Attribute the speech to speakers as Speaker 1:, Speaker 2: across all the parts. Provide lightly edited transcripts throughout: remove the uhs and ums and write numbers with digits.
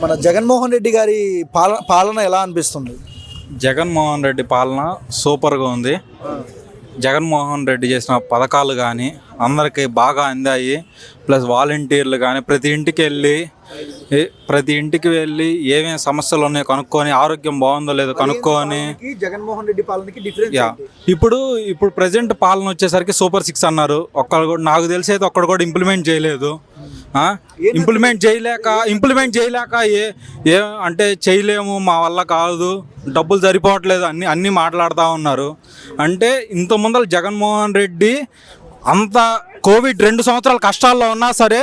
Speaker 1: మన జగన్మోహన్ రెడ్డి గారి పాలన ఎలా అనిపిస్తుంది?
Speaker 2: జగన్మోహన్ రెడ్డి పాలన సూపర్గా ఉంది. జగన్మోహన్ రెడ్డి చేసిన పథకాలు కానీ అందరికీ బాగా అందాయి. ప్లస్ వాలంటీర్లు కానీ ప్రతి ఇంటికి వెళ్ళి ఏమేమి సమస్యలు ఉన్నాయో కనుక్కొని, ఆరోగ్యం బాగుందో లేదో కనుక్కొని,
Speaker 1: జగన్మోహన్ రెడ్డి పాలనకి డిఫరెన్స్
Speaker 2: ఇప్పుడు ప్రజెంట్ పాలన వచ్చేసరికి సూపర్ 6 అన్నారు. ఒక్కడు కూడా నాకు తెలిసి అయితే ఒక్కడు కూడా ఇంప్లిమెంట్ చేయలేదు. ఇంప్లిమెంట్ చేయలేక ఏ అంటే చేయలేము, మా వల్ల కాదు, డబ్బులు సరిపోవట్లేదు అన్నీ మాట్లాడుతూ ఉన్నారు. అంటే ఇంత ముందర జగన్మోహన్ రెడ్డి అంత కోవిడ్ 2 సంవత్సరాల కష్టాల్లో ఉన్నా సరే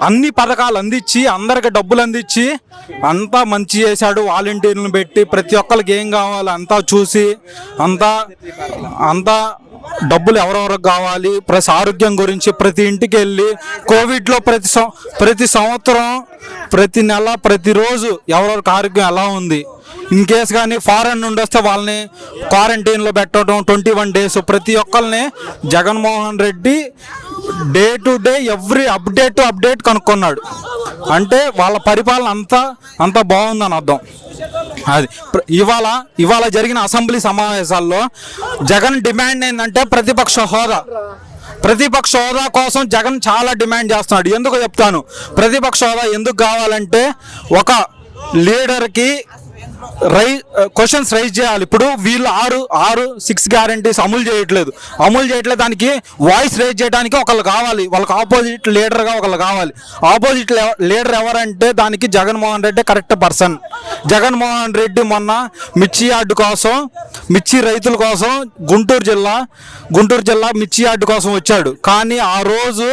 Speaker 2: అన్ని పథకాలు అందించి అందరికి డబ్బులు అందించి అంతా మంచి చేశాడు. వాలంటీర్లను పెట్టి ప్రతి ఒక్కరికి ఏం కావాలో అంతా చూసి అంతా డబ్బులు ఎవరెవరికి కావాలి, ప్లస్ ఆరోగ్యం గురించి ప్రతి ఇంటికి వెళ్ళి కోవిడ్లో ప్రతి సంవత్సరం ప్రతి నెల ప్రతిరోజు ఎవరెవరికి ఆరోగ్యం ఎలా ఉంది, ఇన్ కేసు కానీ ఫారెన్ నుండి వస్తే వాళ్ళని క్వారంటైన్లో పెట్టడం 21 days. ప్రతి ఒక్కరిని Jaganmohan Reddy day to day every update కనుక్కున్నాడు. అంటే వాళ్ళ పరిపాలన అంతా బాగుందని అర్థం. అది ఇవాళ జరిగిన అసెంబ్లీ సమావేశాల్లో జగన్ డిమాండ్ ఏంటంటే ప్రతిపక్ష హోదా కోసం జగన్ చాలా డిమాండ్ చేస్తున్నాడు. ఎందుకు చెప్తాను. ప్రతిపక్ష హోదా ఎందుకు కావాలంటే ఒక లీడర్కి క్వశ్చన్స్ రైజ్ చేయాలి. ఇప్పుడు వీళ్ళు 6 గ్యారంటీస్ అమలు చేయట్లేదు. దానికి వాయిస్ రైజ్ చేయడానికి ఒకళ్ళు కావాలి, వాళ్ళకి ఆపోజిట్ లీడర్గా ఒకళ్ళు కావాలి. ఆపోజిట్ లీడర్ ఎవరంటే దానికి జగన్మోహన్ రెడ్డి కరెక్ట్ పర్సన్. జగన్మోహన్ రెడ్డి మొన్న మిర్చి రైతుల కోసం గుంటూరు జిల్లా మిర్చి యార్డు కోసం వచ్చాడు. కానీ ఆ రోజు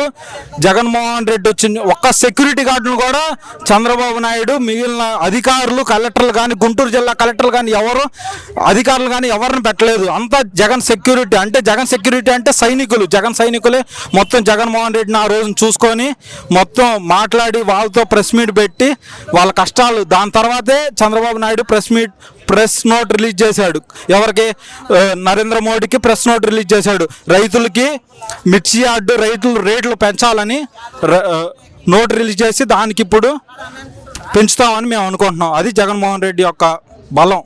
Speaker 2: జగన్మోహన్ రెడ్డి వచ్చిన ఒక్క సెక్యూరిటీ గార్డును కూడా చంద్రబాబు నాయుడు మిగిలిన అధికారులు కలెక్టర్లు కానీ గుంటూరు జిల్లా కలెక్టర్లు కానీ అధికారులు కానీ ఎవరిని పెట్టలేదు. అంతా జగన్ సెక్యూరిటీ. అంటే జగన్ సైనికులే మొత్తం జగన్మోహన్ రెడ్డిని ఆ రోజున చూసుకొని మొత్తం మాట్లాడి వాళ్ళతో ప్రెస్ మీట్ పెట్టి వాళ్ళ కష్టాలు, దాని తర్వాతే Chandrababu Naidu press note release చేశాడు. ఎవరికి? నరేంద్ర మోడీకి ప్రెస్ నోట్ రిలీజ్ చేశాడు. రైతులకి మిర్చి యార్డు రేట్లు పెంచాలని నోట్ రిలీజ్ చేసి దానికి ఇప్పుడు పెంచుతామని మేము అనుకుంటున్నాం. అది జగన్మోహన్ రెడ్డి యొక్క బలం.